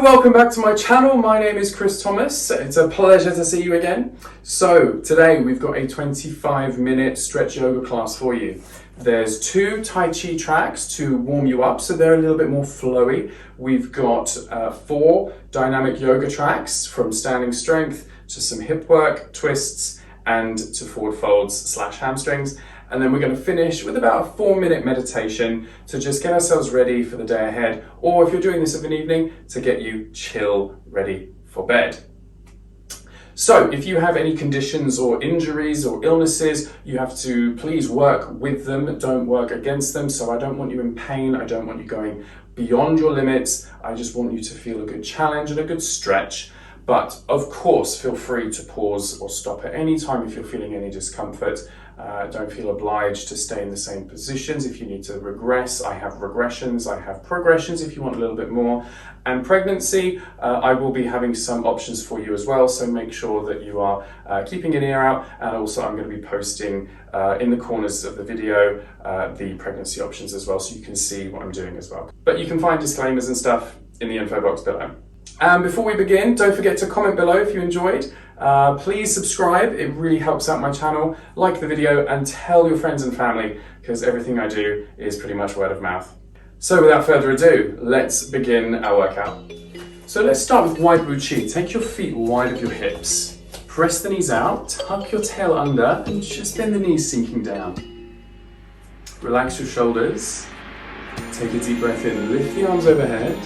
Hello, welcome back to my channel. My name is Chris Thomas. It's a pleasure to see you again. So today we've got a 25-minute stretch yoga class for you. There's 2 Tai Chi tracks to warm you up, so they're a little bit more flowy. We've got 4 dynamic yoga tracks from standing strength to some hip work, twists, and to forward folds / hamstrings. And then we're going to finish with about a 4-minute meditation to just get ourselves ready for the day ahead, or if you're doing this of an evening, to get you chill ready for bed. So if you have any conditions or injuries or illnesses, you have to please work with them, don't work against them. So I don't want you in pain, I don't want you going beyond your limits, I just want you to feel a good challenge and a good stretch. But of course, feel free to pause or stop at any time if you're feeling any discomfort. Don't feel obliged to stay in the same positions. If you need to regress, I have regressions, I have progressions if you want a little bit more. And pregnancy, I will be having some options for you as well, so make sure that you are keeping an ear out. And also I'm going to be posting in the corners of the video the pregnancy options as well, so you can see what I'm doing as well. But you can find disclaimers and stuff in the info box below. And before we begin, don't forget to comment below if you enjoyed. Please subscribe, it really helps out my channel. Like the video and tell your friends and family, because everything I do is pretty much word of mouth. So without further ado, let's begin our workout. So let's start with wide Wu Chi. Take your feet wide of your hips. Press the knees out, tuck your tail under, and just bend the knees sinking down. Relax your shoulders. Take a deep breath in, lift the arms overhead.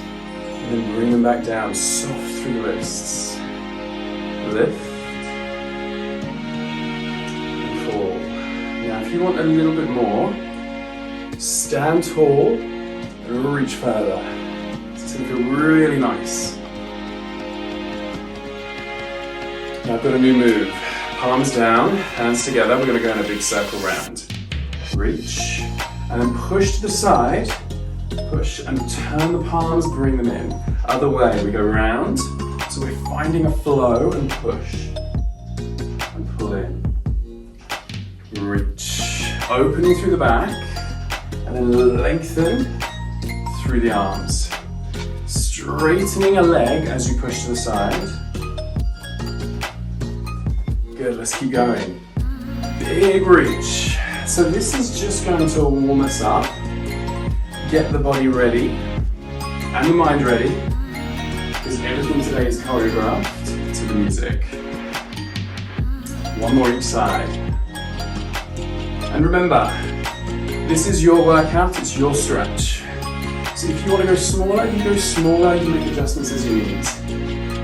And then bring them back down, soft through the wrists. Lift. And fall. Now if you want a little bit more, stand tall and reach further. It's going to feel really nice. Now I've got a new move. Palms down, hands together. We're going to go in a big circle round. Reach. And then push to the side. Push and turn the palms, bring them in. Other way, we go round. So we're finding a flow and push. And pull in. Reach. Opening through the back. And then lengthen through the arms. Straightening a leg as you push to the side. Good, let's keep going. Big reach. So this is just going to warm us up. Get the body ready and the mind ready, because everything today is choreographed to the music. One more each side. And remember, this is your workout, it's your stretch. So if you want to go smaller, you go smaller, you make adjustments as you need.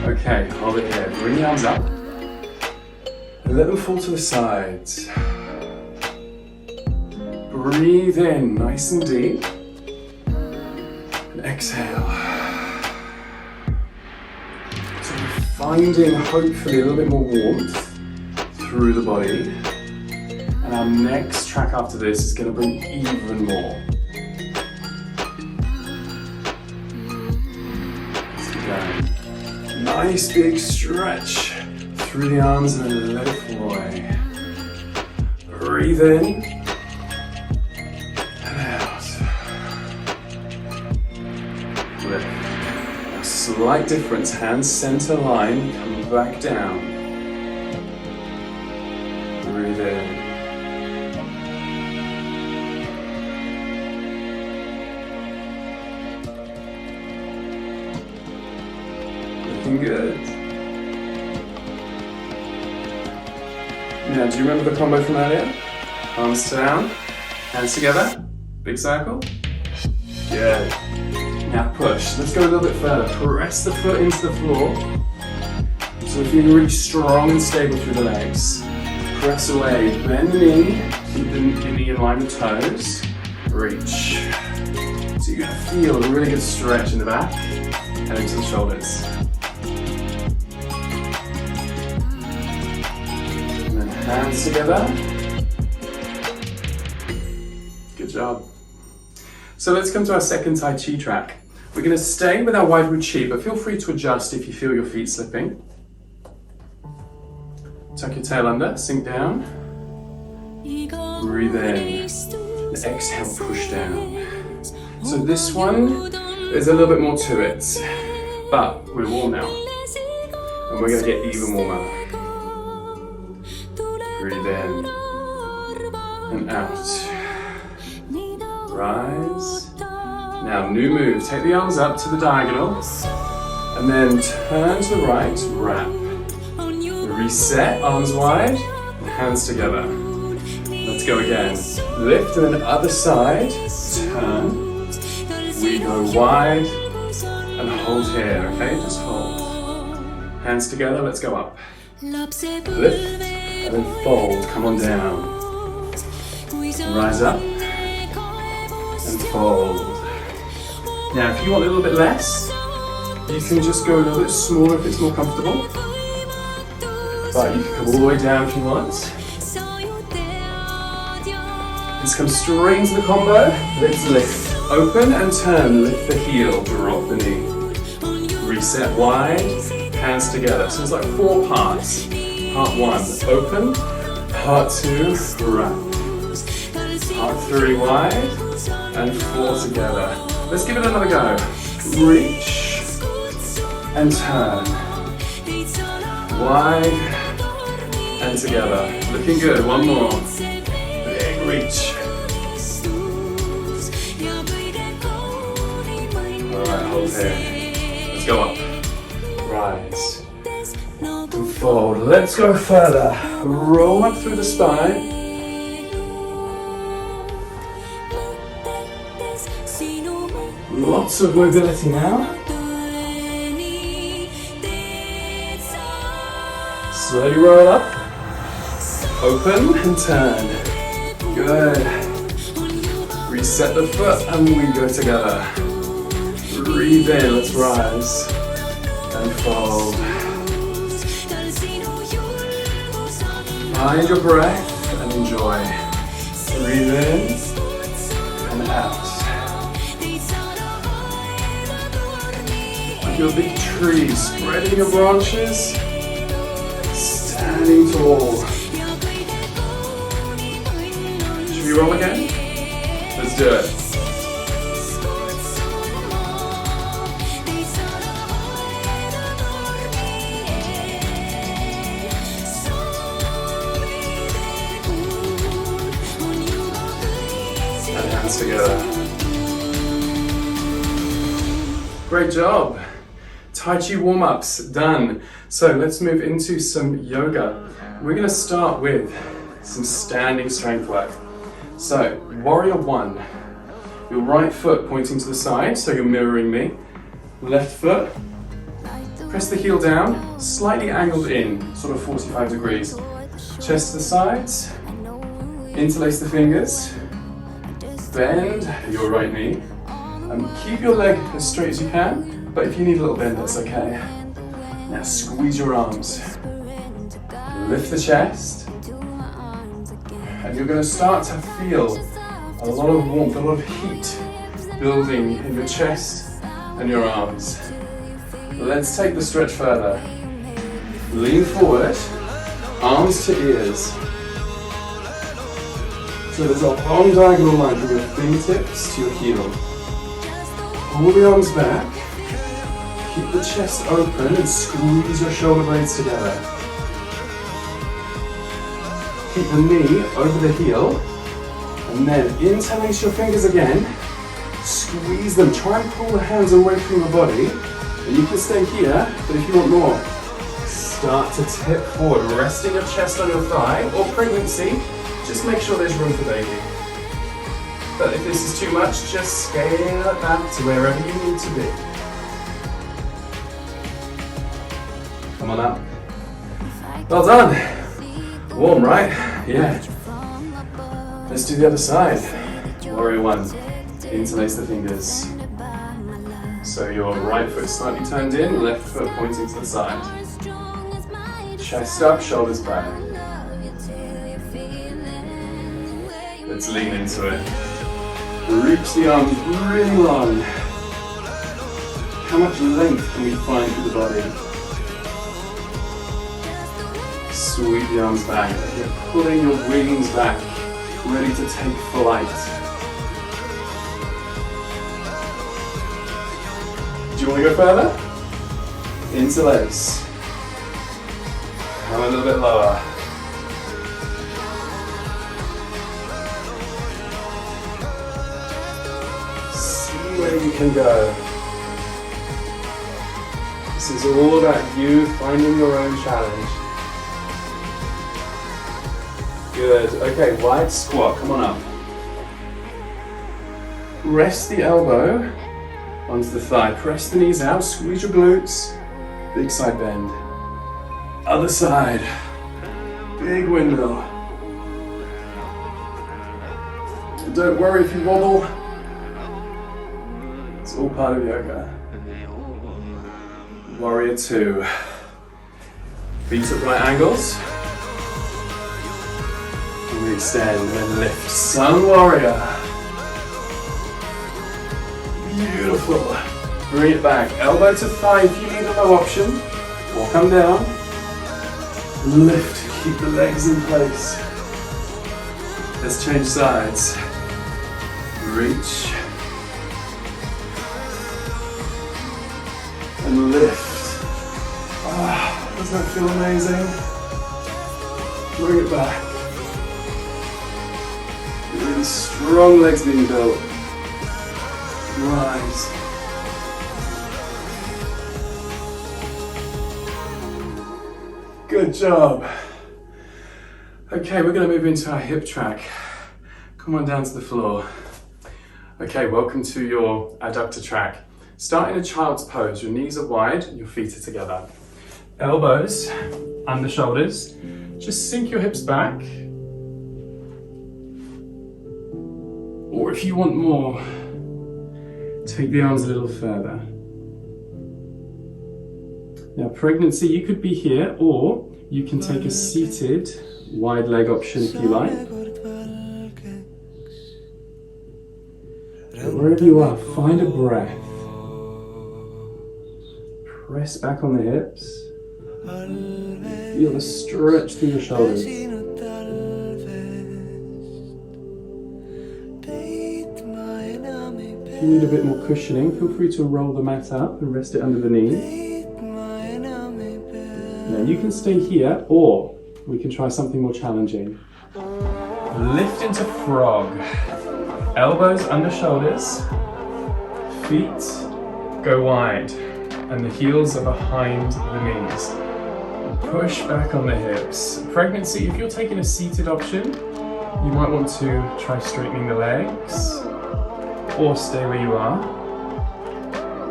Okay, hold it here. Bring the arms up and let them fall to the sides. Breathe in nice and deep. Exhale. So we're finding hopefully a little bit more warmth through the body. And our next track after this is going to bring even more. Let's keep going. Nice big stretch through the arms and then let it fall away. Breathe in. A slight difference, hands center line, come back down. Breathe in. Looking good. Now, do you remember the combo from earlier? Arms down, hands together, big circle. Good. Now push. Let's go a little bit further. Press the foot into the floor. So we're feeling really strong and stable through the legs. Press away. Bend the knee. Keep the knee in line with toes. Reach. So you're going to feel a really good stretch in the back and into the shoulders. And then hands together. Good job. So let's come to our second Tai Chi track. We're going to stay with our wide Wu Chi, but feel free to adjust if you feel your feet slipping. Tuck your tail under, sink down. Breathe in. And exhale, push down. So this one, there's a little bit more to it. But we're warm now. And we're going to get even warmer. Breathe in and out. Rise. Now, new move. Take the arms up to the diagonal. And then turn to the right, wrap. Reset, arms wide, hands together. Let's go again. Lift and then other side, turn. We go wide and hold here, okay? Just hold. Hands together, let's go up. Lift and then fold, come on down. Rise up and fold. Now if you want a little bit less, you can just go a little bit smaller if it's more comfortable. But you can come all the way down if you want. Let's come straight into the combo. Let's lift. Open and turn. Lift the heel. Drop the knee. Reset wide. Hands together. So it's like 4 parts. Part 1, open. Part 2, wrap. Part 3, wide. And 4 together. Let's give it another go. Reach. And turn. Wide. And together. Looking good. One more. Big reach. Alright, hold here. Let's go up. Rise. And fold. Let's go further. Roll up through the spine. Lots of mobility now. Slowly roll up. Open and turn. Good. Reset the foot and we go together. Breathe in, let's rise. And fold. Find your breath and enjoy. Breathe in and out. Like your big tree, spreading your branches. Standing tall. Should we roll again? Let's do it. And hands together. Great job. Tai Chi warm-ups, done. So let's move into some yoga. We're going to start with some standing strength work. So, warrior 1. Your right foot pointing to the side, so you're mirroring me. Left foot, press the heel down, slightly angled in, sort of 45 degrees. Chest to the sides, interlace the fingers, bend your right knee, and keep your leg as straight as you can, but if you need a little bend, that's okay. Now squeeze your arms, lift the chest, and you're going to start to feel a lot of warmth, a lot of heat building in your chest and your arms. Let's take the stretch further. Lean forward, arms to ears. So there's a long diagonal line from your fingertips to your heel. Pull the arms back, keep the chest open and squeeze your shoulder blades together. Keep the knee over the heel, and then interlace your fingers again, squeeze them, try and pull the hands away from your body, and you can stay here, but if you want more, start to tip forward, resting your chest on your thigh, or pregnancy, just make sure there's room for baby. But if this is too much, just scale it back to wherever you need to be. Come on up. Well done. Warm, right? Yeah. Let's do the other side. Warrior 1. Interlace the fingers. So your right foot slightly turned in, left foot pointing to the side. Chest up, shoulders back. Let's lean into it. Reach the arms really long. How much length can we find through the body? Sweep the arms back. You're pulling your wings back, ready to take flight. Do you want to go further? Interlace. Come a little bit lower. See where you can go. This is all about you finding your own challenge. Good. Okay, wide squat. Come on up. Rest the elbow onto the thigh. Press the knees out. Squeeze your glutes. Big side bend. Other side. Big windmill. Don't worry if you wobble. It's all part of yoga. Warrior 2. Feet at right angles. And we extend and then lift. Sun Warrior. Beautiful. Bring it back. Elbow to thigh if you need a low option. Or come down. Lift. Keep the legs in place. Let's change sides. Reach. And lift. Ah, doesn't that feel amazing? Bring it back. Really strong legs being built. Rise. Good job. Okay, we're going to move into our hip track. Come on down to the floor. Okay, welcome to your adductor track. Start in a child's pose. Your knees are wide, your feet are together. Elbows under shoulders. Just sink your hips back. Or if you want more, take the arms a little further. Now, pregnancy, you could be here, or you can take a seated wide leg option if you like. But wherever you are, find a breath. Press back on the hips. Feel the stretch through your shoulders. If you need a bit more cushioning, feel free to roll the mat up and rest it under the knees. Now you can stay here, or we can try something more challenging. Lift into frog. Elbows under shoulders. Feet go wide. And the heels are behind the knees. Push back on the hips. Pregnancy, if you're taking a seated option, you might want to try straightening the legs or stay where you are.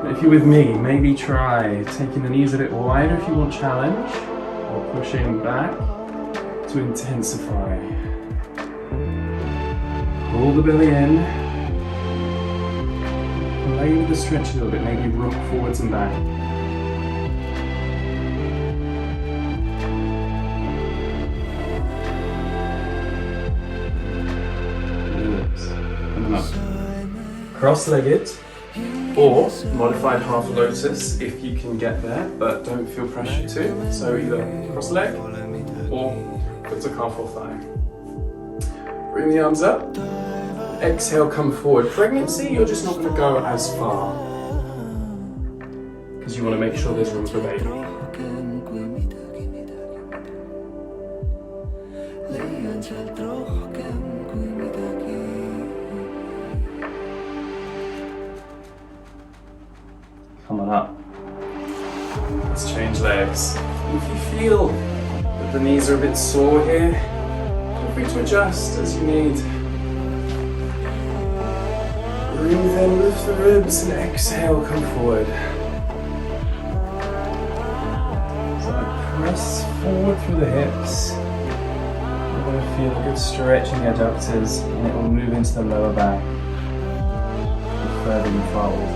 But if you're with me, maybe try taking the knees a bit wider if you want challenge, or pushing back to intensify. Hold the belly in. Play with the stretch a little bit, maybe rock forwards and back. Coming up. Cross-legged or modified half lotus if you can get there, but don't feel pressure to. So either cross-leg or foot to calf or thigh. Bring the arms up. Exhale, come forward. Pregnancy, you're just not going to go as far because you want to make sure there's room for baby. Come on up. Let's change legs. If you feel that the knees are a bit sore here, feel free to adjust as you need. Breathe in, lift the ribs, and exhale, come forward. So I press forward through the hips. You're going to feel a good stretch in the adductors, and it will move into the lower back the further you fold.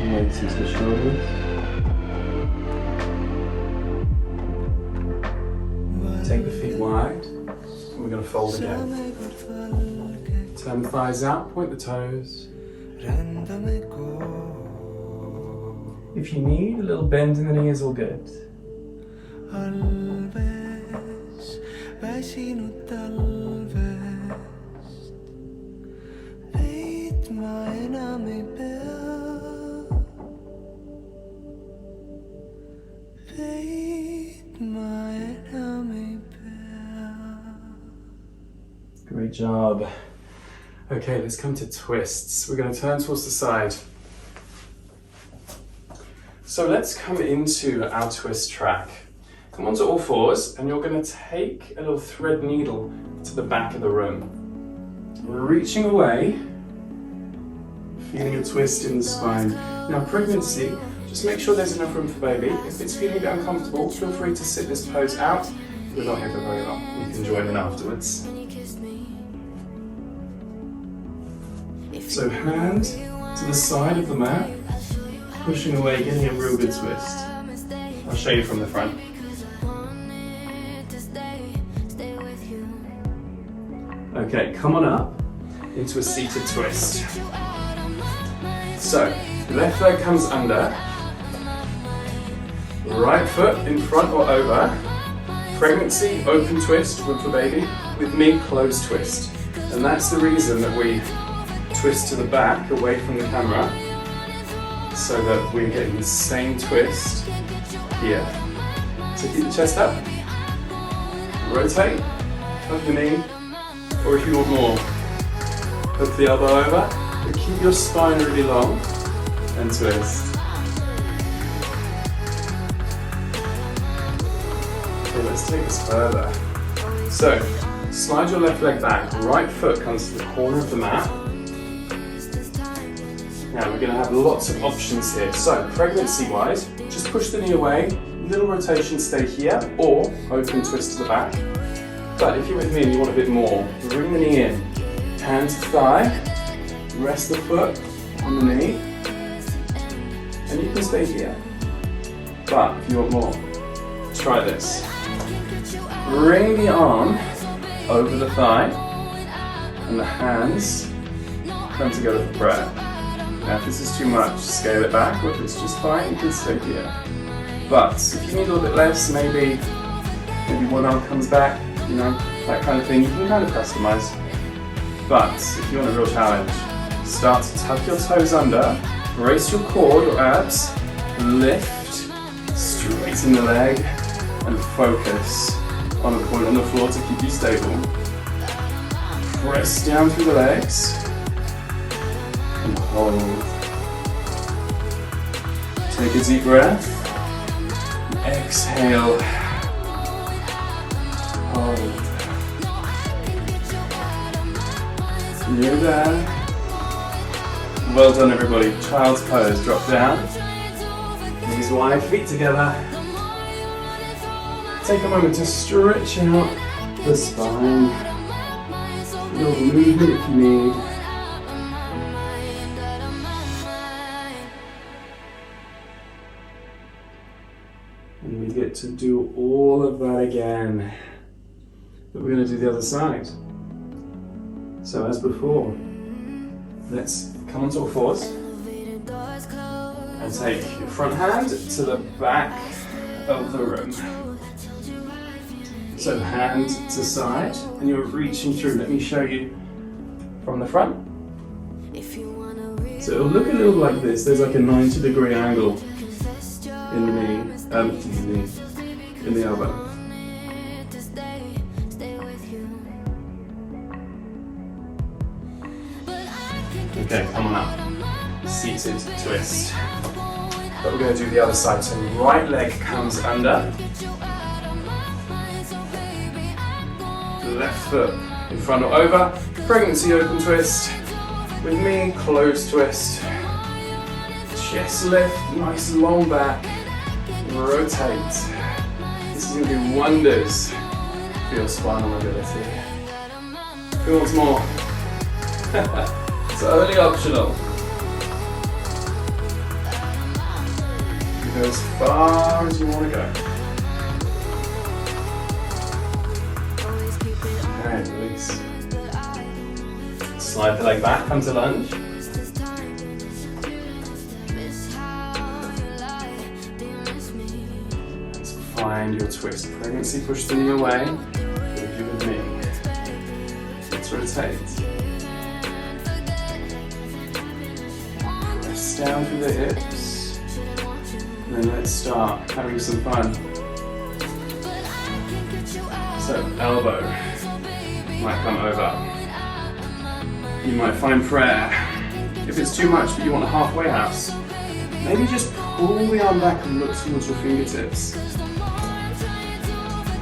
Into the shoulders. Take the feet wide, and we're going to fold again. Turn the thighs out, point the toes. If you need a little bend in the knee is all good. Great job. Okay, let's come to twists. We're going to turn towards the side. So let's come into our twist track. Come onto all fours and you're going to take a little thread needle to the back of the room. Reaching away, feeling a twist in the spine. Now pregnancy, just make sure there's enough room for baby. If it's feeling a bit uncomfortable, feel free to sit this pose out. We're not here for very long. You can join in afterwards. So hand to the side of the mat, pushing away, getting a real good twist. I'll show you from the front. Okay, come on up into a seated twist. So, left leg comes under, right foot in front or over, pregnancy, open twist, room for baby, with me, closed twist. And that's the reason that we twist to the back, away from the camera, so that we're getting the same twist here. So keep the chest up, rotate, hug the knee, or if you want more, hook the elbow over, but keep your spine really long, and twist. Okay, let's take this further. So, slide your left leg back, right foot comes to the corner of the mat. Now we're going to have lots of options here. So pregnancy-wise, just push the knee away, little rotation, stay here, or open twist to the back. But if you're with me and you want a bit more, bring the knee in, hand to thigh, rest the foot on the knee, and you can stay here. But if you want more, try this. Bring the arm over the thigh, and the hands come together for prayer. Now if this is too much, scale it back, or if it's just fine, you can stay here. But if you need a little bit less, maybe one arm comes back, you know, that kind of thing, you can kind of customize. But if you want a real challenge, start to tuck your toes under, brace your core, your abs, lift, straighten the leg, and focus on a point on the floor to keep you stable. Press down through the legs, and hold. Take a deep breath. Exhale. Hold. Near there. Well done, everybody. Child's pose. Drop down. Knees wide, feet together. Take a moment to stretch out the spine. A little movement if you need. And we get to do all of that again. But we're going to do the other side. So as before, let's come onto all fours and take your front hand to the back of the room. So hand to side, and you're reaching through. Let me show you from the front. So it'll look a little like this. There's like a 90-degree angle in the knee, in the elbow. Okay, come on up. Seated twist. But we're going to do the other side. So right leg comes under. Left foot in front or over. Pregnancy open twist. With me, closed twist. Chest lift, nice long back. Rotate. This is going to do wonders for your spinal mobility. Who wants more? It's only optional. You go as far as you want to go. And release. Slide the leg back, come to lunge. find your twist. Pregnancy, push the knee away. But if you're with me, let's rotate. Press down through the hips. And then let's start having some fun. So, elbow might come over. You might find prayer. If it's too much but you want a halfway house, maybe just pull the arm back and look towards your fingertips.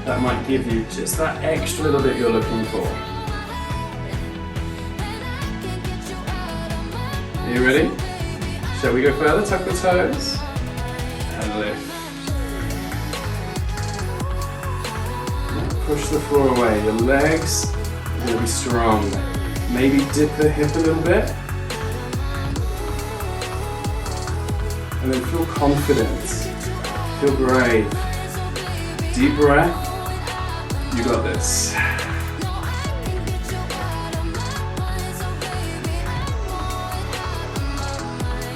That might give you just that extra little bit you're looking for. Are you ready? Shall we go further? Tuck the toes and lift. Push the floor away. Your legs will be strong. Maybe dip the hip a little bit. And then feel confident. Feel brave. Deep breath. You got this.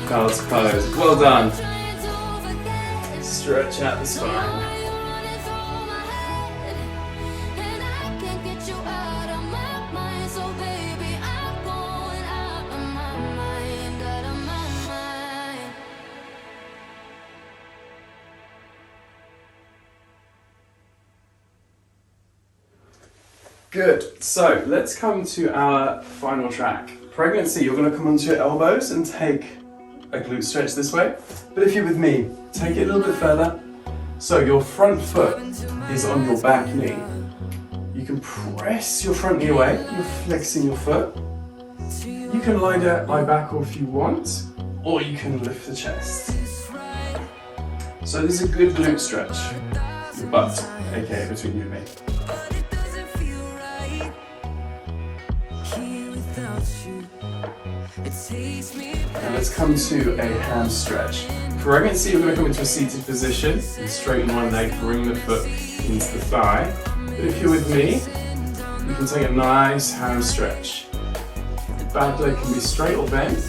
Child's pose. Well done. Stretch out the spine. Good, so let's come to our final track. Pregnancy, you're going to come onto your elbows and take a glute stretch this way. But if you're with me, take it a little bit further. So your front foot is on your back knee. You can press your front knee away, you're flexing your foot. You can lie back if you want, or you can lift the chest. So this is a good glute stretch. Your butt, aka between you and me. Now let's come to a ham stretch. Pregnancy, you're going to come into a seated position and straighten one leg, bring the foot into the thigh. But if you're with me, you can take a nice ham stretch. The back leg can be straight or bent,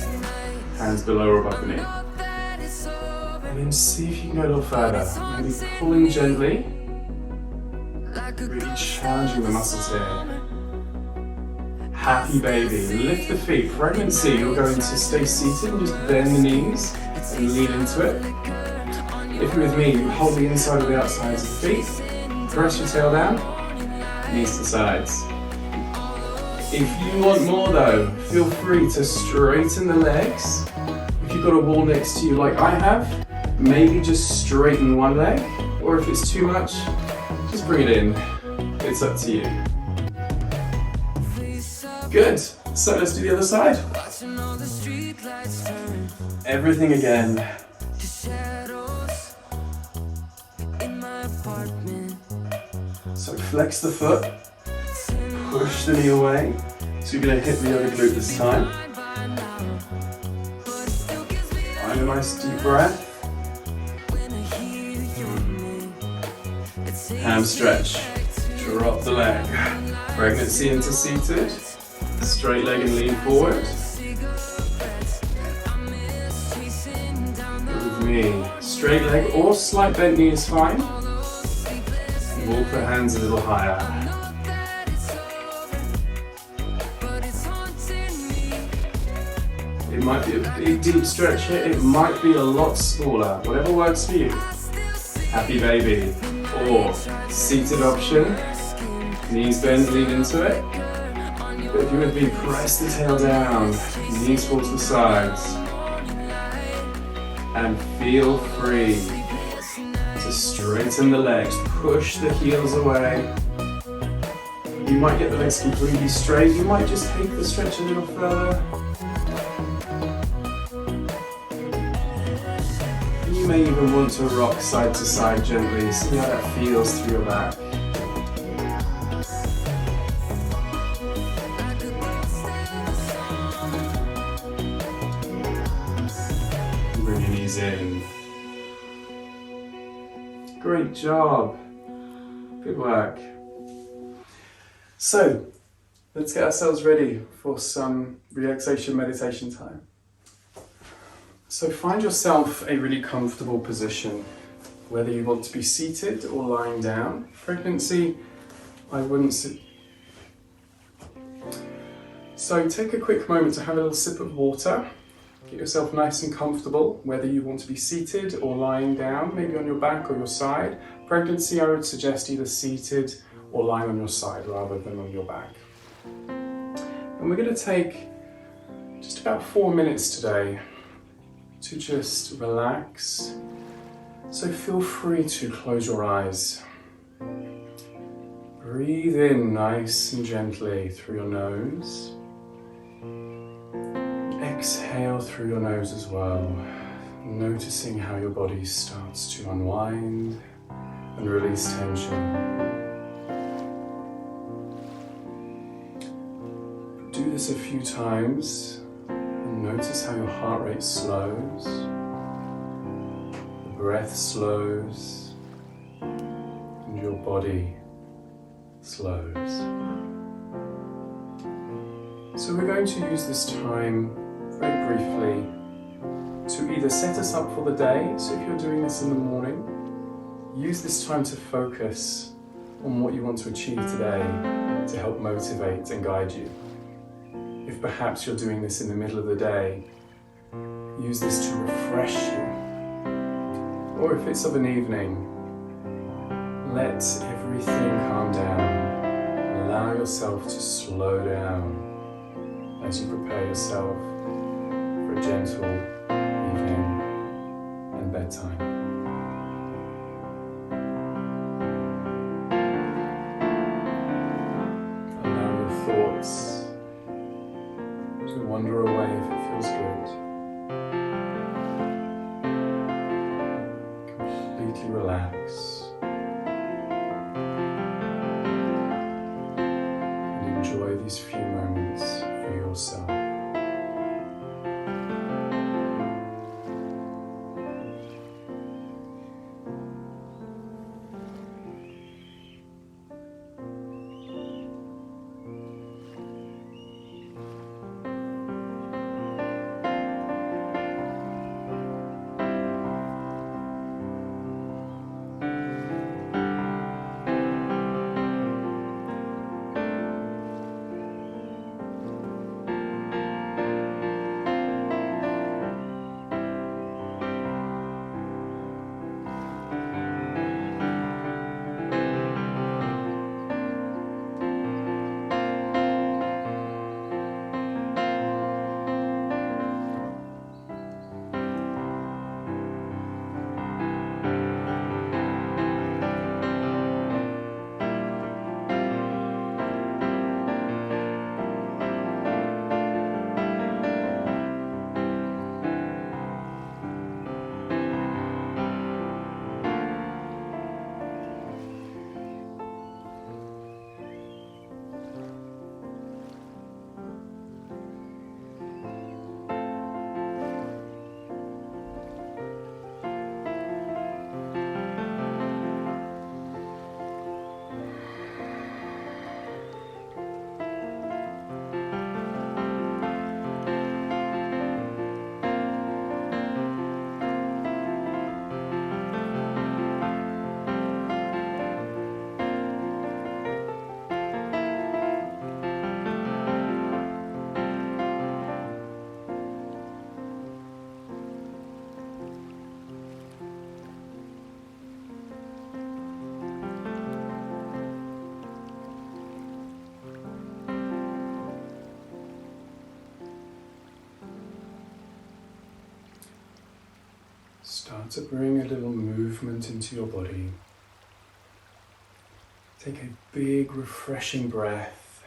hands below or above the knee. And then see if you can go a little further. Maybe pulling gently, really challenging the muscles here. Happy baby, lift the feet. Pregnancy, you're going to stay seated and just bend the knees and lean into it. If you're with me, you hold the inside of the outsides of the feet, press your tail down, knees to sides. If you want more though, feel free to straighten the legs. If you've got a wall next to you like I have, maybe just straighten one leg, or if it's too much, just bring it in. It's up to you. Good, so let's do the other side. Everything again. So flex the foot, push the knee away. So you're going to hit the other glute this time. Find a nice deep breath. Ham stretch, drop the leg. Pregnancy into seated. Straight leg and lean forward. With me, straight leg or slight bent knee is fine. Walk the hands a little higher. It might be a big deep stretch here, it might be a lot smaller, whatever works for you. Happy baby, or seated option, knees bent, lean into it. But if you're with me, press the tail down, knees fall to the sides. And feel free to straighten the legs, push the heels away. You might get the legs completely straight, you might just take the stretch a little further. You may even want to rock side to side gently, see how that feels through your back. Bring your knees in. Great job. Good work. So, let's get ourselves ready for some relaxation meditation time. So find yourself a really comfortable position. whether you want to be seated or lying down. Pregnancy, I wouldn't sit. So take a quick moment to have a little sip of water. Get yourself nice and comfortable, whether you want to be seated or lying down, maybe on your back or your side. Pregnancy, I would suggest either seated or lying on your side rather than on your back. And we're going to take just about 4 minutes today to just relax. So feel free to close your eyes. Breathe in nice and gently through your nose. Exhale through your nose as well, noticing how your body starts to unwind and release tension. Do this a few times and notice how your heart rate slows, the breath slows, and your body slows. So we're going to use this time very briefly to either set us up for the day, so if you're doing this in the morning, use this time to focus on what you want to achieve today to help motivate and guide you. If perhaps you're doing this in the middle of the day, use this to refresh you. Or if it's of an evening, let everything calm down. Allow yourself to slow down as you prepare yourself for a gentle evening and bedtime. Allow your thoughts to wander away if it feels good. Completely relax and enjoy these few moments for yourself. Start to bring a little movement into your body. Take a big, refreshing breath.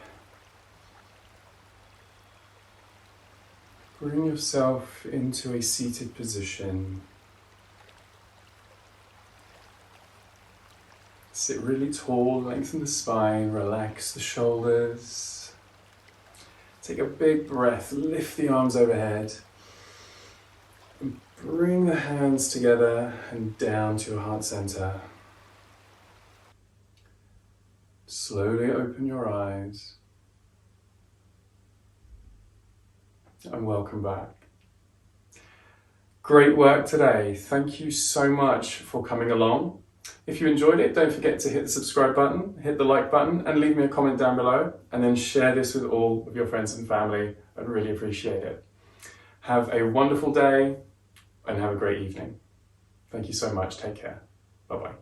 Bring yourself into a seated position. Sit really tall, lengthen the spine, relax the shoulders. Take a big breath, lift the arms overhead. And bring the hands together and down to your heart center. Slowly open your eyes. And welcome back. Great work today. Thank you so much for coming along. If you enjoyed it, don't forget to hit the subscribe button, hit the like button, and leave me a comment down below, and then share this with all of your friends and family. I'd really appreciate it. Have a wonderful day and have a great evening. Thank you so much. Take care. Bye-bye.